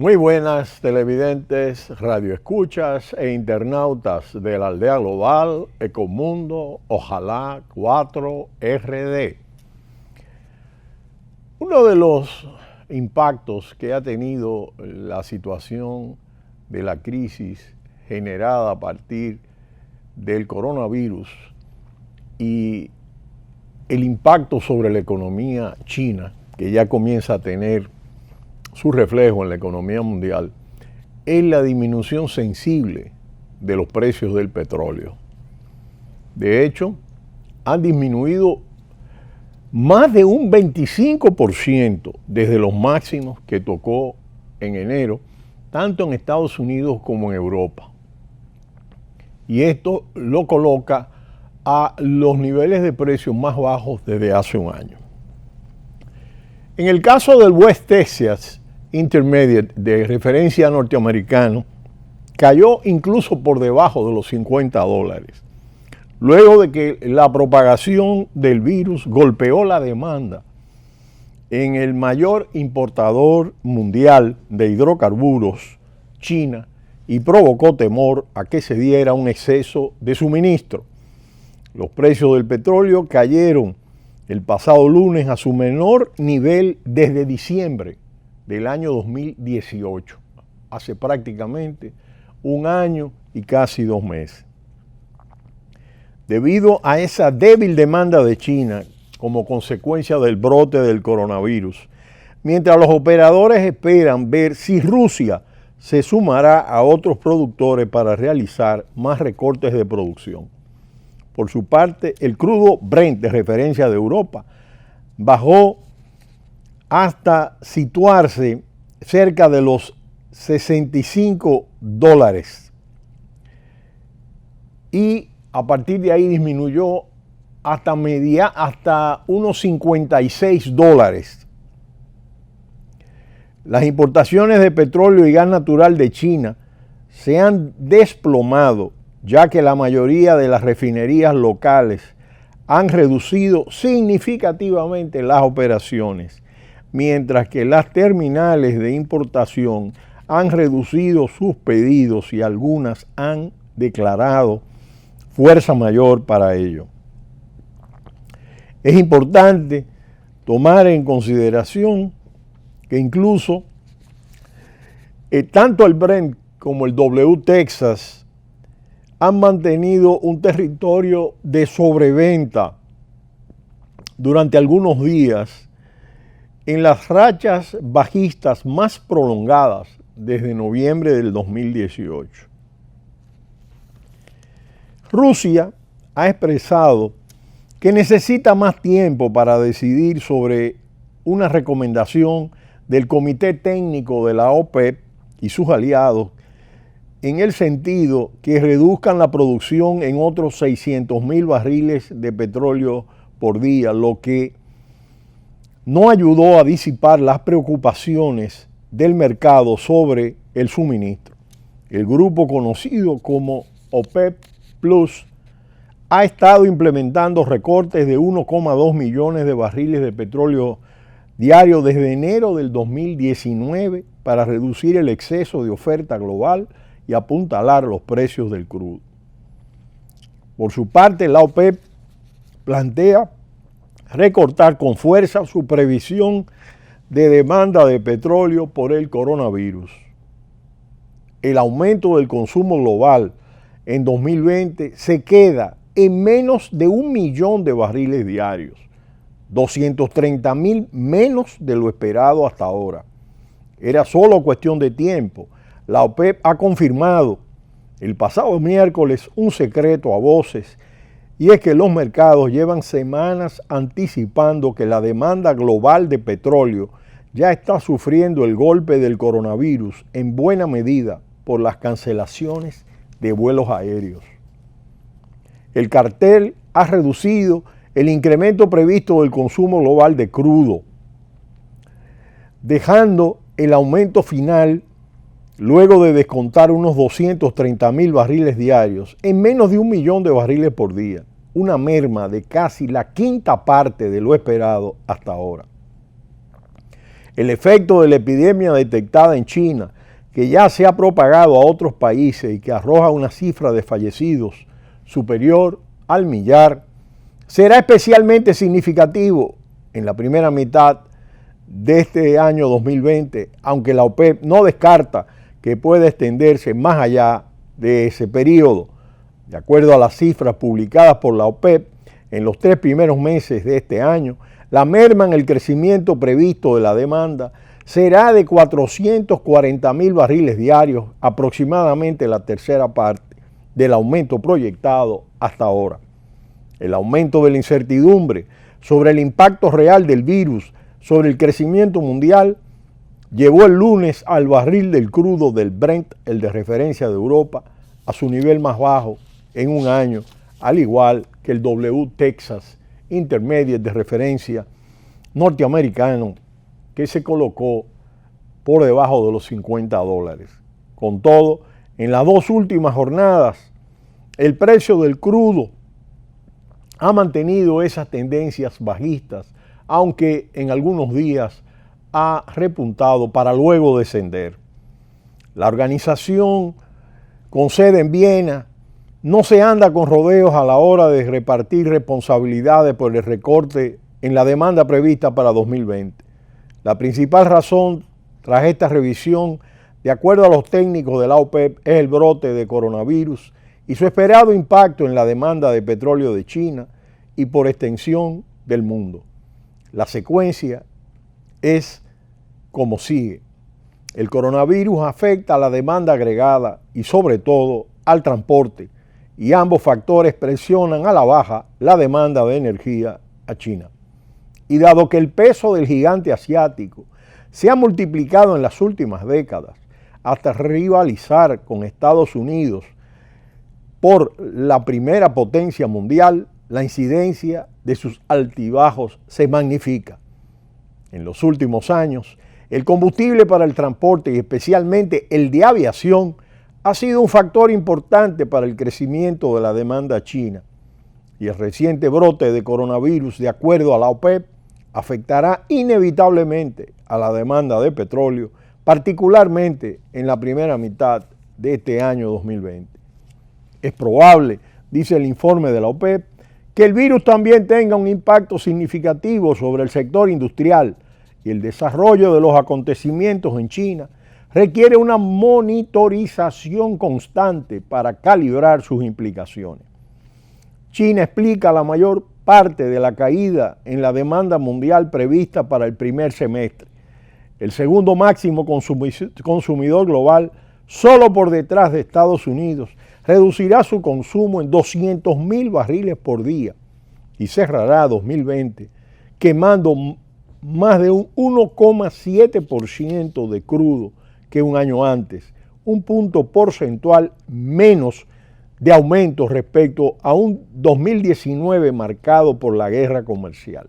Muy buenas televidentes, radioescuchas e internautas de la Aldea Global, Ecomundo, Ojalá 4RD. Uno de los impactos que ha tenido la situación de la crisis generada a partir del coronavirus y el impacto sobre la economía china, que ya comienza a tener su reflejo en la economía mundial, es la disminución sensible de los precios del petróleo. De hecho, han disminuido más de un 25% desde los máximos que tocó en enero, tanto en Estados Unidos como en Europa. Y esto lo coloca a los niveles de precios más bajos desde hace un año. En el caso del West Texas Intermediate de referencia norteamericano, cayó incluso por debajo de los $50, luego de que la propagación del virus golpeó la demanda en el mayor importador mundial de hidrocarburos, China, y provocó temor a que se diera un exceso de suministro. Los precios del petróleo cayeron el pasado lunes a su menor nivel desde diciembre del año 2018, hace prácticamente un año y casi 2 meses. Debido a esa débil demanda de China como consecuencia del brote del coronavirus, mientras los operadores esperan ver si Rusia se sumará a otros productores para realizar más recortes de producción. Por su parte, el crudo Brent de referencia de Europa bajó hasta situarse cerca de los $65 y a partir de ahí disminuyó hasta unos $56. Las importaciones de petróleo y gas natural de China se han desplomado, ya que la mayoría de las refinerías locales han reducido significativamente las operaciones, mientras que las terminales de importación han reducido sus pedidos y algunas han declarado fuerza mayor para ello. Es importante tomar en consideración que incluso tanto el Brent como el W Texas han mantenido un territorio de sobreventa durante algunos días en las rachas bajistas más prolongadas desde noviembre del 2018. Rusia ha expresado que necesita más tiempo para decidir sobre una recomendación del Comité Técnico de la OPEP y sus aliados en el sentido que reduzcan la producción en otros 600,000 barriles de petróleo por día, lo que no ayudó a disipar las preocupaciones del mercado sobre el suministro. El grupo conocido como OPEP Plus ha estado implementando recortes de 1,2 millones de barriles de petróleo diario desde enero del 2019 para reducir el exceso de oferta global y apuntalar los precios del crudo. Por su parte, la OPEP plantea recortar con fuerza su previsión de demanda de petróleo por el coronavirus. El aumento del consumo global en 2020 se queda en menos de 1 millón de barriles diarios, 230,000 menos de lo esperado hasta ahora. Era solo cuestión de tiempo. La OPEP ha confirmado el pasado miércoles un secreto a voces, y es que los mercados llevan semanas anticipando que la demanda global de petróleo ya está sufriendo el golpe del coronavirus en buena medida por las cancelaciones de vuelos aéreos. El cartel ha reducido el incremento previsto del consumo global de crudo, dejando el aumento final, luego de descontar unos 230,000 barriles diarios, en menos de 1 millón de barriles por día, una merma de casi la quinta parte de lo esperado hasta ahora. El efecto de la epidemia detectada en China que ya se ha propagado a otros países y que arroja una cifra de fallecidos superior al millar, será especialmente significativo en la primera mitad de este año 2020, aunque la OPEP no descarta que pueda extenderse más allá de ese periodo. De acuerdo a las cifras publicadas por la OPEP, en los 3 primeros meses de este año, la merma en el crecimiento previsto de la demanda será de 440,000 barriles diarios, aproximadamente la tercera parte del aumento proyectado hasta ahora. El aumento de la incertidumbre sobre el impacto real del virus sobre el crecimiento mundial llevó el lunes al barril del crudo del Brent, el de referencia de Europa, a su nivel más bajo en un año, al igual que el W Texas Intermediate de referencia norteamericano, que se colocó por debajo de los $50. Con todo, en las 2 últimas jornadas, el precio del crudo ha mantenido esas tendencias bajistas, aunque en algunos días ha repuntado para luego descender. La organización, con sede en Viena, no se anda con rodeos a la hora de repartir responsabilidades por el recorte en la demanda prevista para 2020. La principal razón tras esta revisión, de acuerdo a los técnicos de la OPEP, es el brote de coronavirus y su esperado impacto en la demanda de petróleo de China y por extensión del mundo. La secuencia es como sigue. El coronavirus afecta a la demanda agregada y sobre todo al transporte, y ambos factores presionan a la baja la demanda de energía a China. Y dado que el peso del gigante asiático se ha multiplicado en las últimas décadas hasta rivalizar con Estados Unidos por la primera potencia mundial, la incidencia de sus altibajos se magnifica. En los últimos años, el combustible para el transporte y especialmente el de aviación ha sido un factor importante para el crecimiento de la demanda china, y el reciente brote de coronavirus, de acuerdo a la OPEP, afectará inevitablemente a la demanda de petróleo, particularmente en la primera mitad de este año 2020. Es probable, dice el informe de la OPEP, que el virus también tenga un impacto significativo sobre el sector industrial, y el desarrollo de los acontecimientos en China requiere una monitorización constante para calibrar sus implicaciones. China explica la mayor parte de la caída en la demanda mundial prevista para el primer semestre. El segundo máximo consumidor global, solo por detrás de Estados Unidos, reducirá su consumo en 200,000 barriles por día y cerrará 2020 quemando más de un 1,7% de crudo que un año antes, un punto porcentual menos de aumento respecto a un 2019 marcado por la guerra comercial.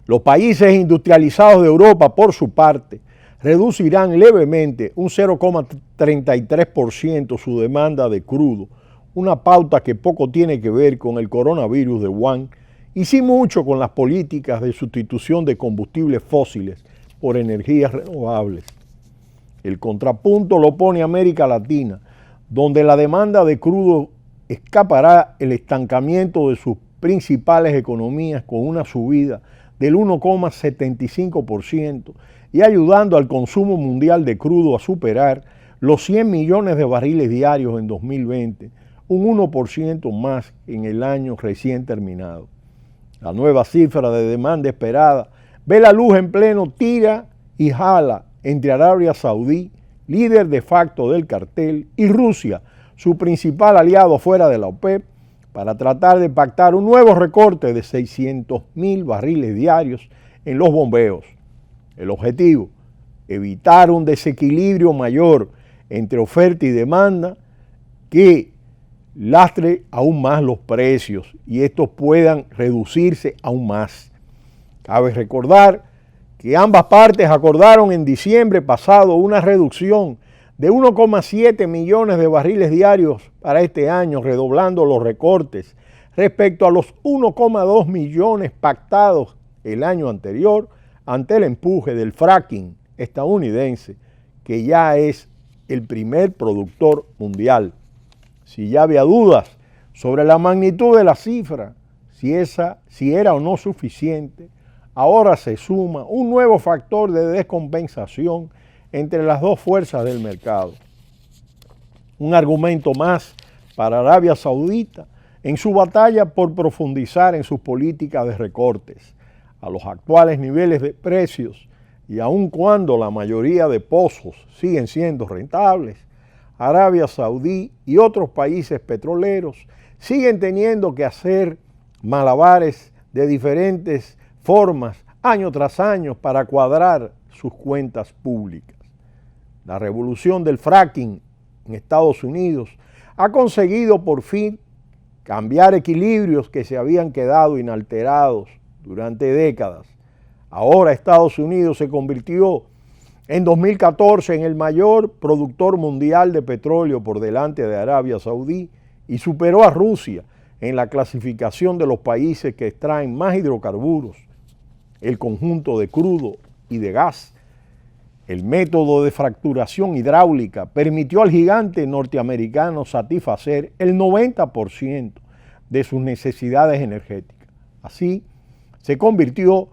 Los países industrializados de Europa, por su parte, reducirán levemente un 0,33% su demanda de crudo, una pauta que poco tiene que ver con el coronavirus de Wuhan y sí mucho con las políticas de sustitución de combustibles fósiles por energías renovables. El contrapunto lo pone América Latina, donde la demanda de crudo escapará el estancamiento de sus principales economías con una subida del 1,75% y ayudando al consumo mundial de crudo a superar los 100 millones de barriles diarios en 2020, un 1% más en el año recién terminado. La nueva cifra de demanda esperada ve la luz en pleno tira y jala entre Arabia Saudí, líder de facto del cartel, y Rusia, su principal aliado fuera de la OPEP, para tratar de pactar un nuevo recorte de 600,000 barriles diarios en los bombeos. El objetivo, evitar un desequilibrio mayor entre oferta y demanda que lastre aún más los precios y estos puedan reducirse aún más. Cabe recordar que ambas partes acordaron en diciembre pasado una reducción de 1,7 millones de barriles diarios para este año, redoblando los recortes respecto a los 1,2 millones pactados el año anterior ante el empuje del fracking estadounidense, que ya es el primer productor mundial. Si ya había dudas sobre la magnitud de la cifra, si era o no suficiente, ahora se suma un nuevo factor de descompensación entre las dos fuerzas del mercado. Un argumento más para Arabia Saudita en su batalla por profundizar en sus políticas de recortes a los actuales niveles de precios, y aun cuando la mayoría de pozos siguen siendo rentables, Arabia Saudí y otros países petroleros siguen teniendo que hacer malabares de diferentes formas año tras año para cuadrar sus cuentas públicas. La revolución del fracking en Estados Unidos ha conseguido por fin cambiar equilibrios que se habían quedado inalterados durante décadas. Ahora Estados Unidos se convirtió en 2014 en el mayor productor mundial de petróleo por delante de Arabia Saudí y superó a Rusia en la clasificación de los países que extraen más hidrocarburos, el conjunto de crudo y de gas. El método de fracturación hidráulica permitió al gigante norteamericano satisfacer el 90% de sus necesidades energéticas. Así, se convirtió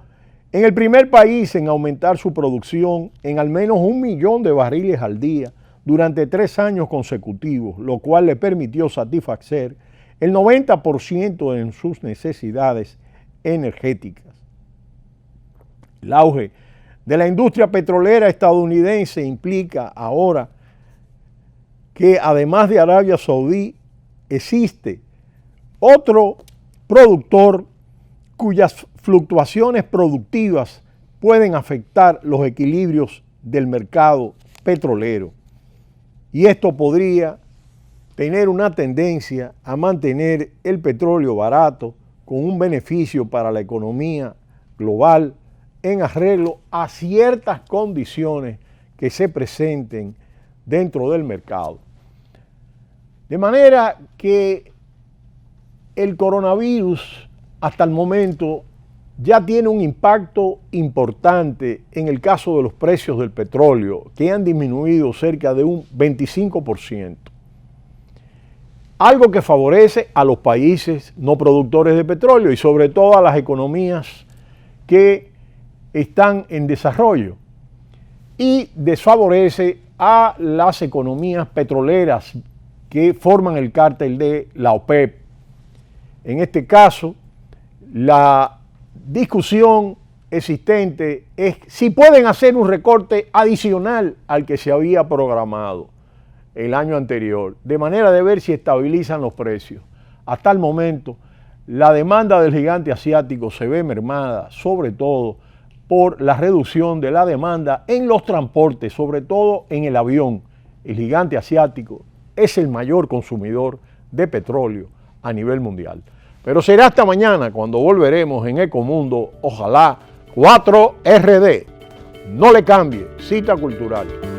en el primer país en aumentar su producción en al menos 1 millón de barriles al día durante 3 años consecutivos, lo cual le permitió satisfacer el 90% de sus necesidades energéticas. El auge de la industria petrolera estadounidense implica ahora que además de Arabia Saudí existe otro productor cuyas fluctuaciones productivas pueden afectar los equilibrios del mercado petrolero. Y esto podría tener una tendencia a mantener el petróleo barato con un beneficio para la economía global en arreglo a ciertas condiciones que se presenten dentro del mercado. De manera que el coronavirus hasta el momento ya tiene un impacto importante en el caso de los precios del petróleo, que han disminuido cerca de un 25%. Algo que favorece a los países no productores de petróleo y sobre todo a las economías que están en desarrollo, y desfavorece a las economías petroleras que forman el cártel de la OPEP. En este caso, la discusión existente es si pueden hacer un recorte adicional al que se había programado el año anterior, de manera de ver si estabilizan los precios. Hasta el momento, la demanda del gigante asiático se ve mermada, sobre todo por la reducción de la demanda en los transportes, sobre todo en el avión. El gigante asiático es el mayor consumidor de petróleo a nivel mundial. Pero será hasta mañana cuando volveremos en Ecomundo, ojalá 4RD. No le cambie, cita cultural.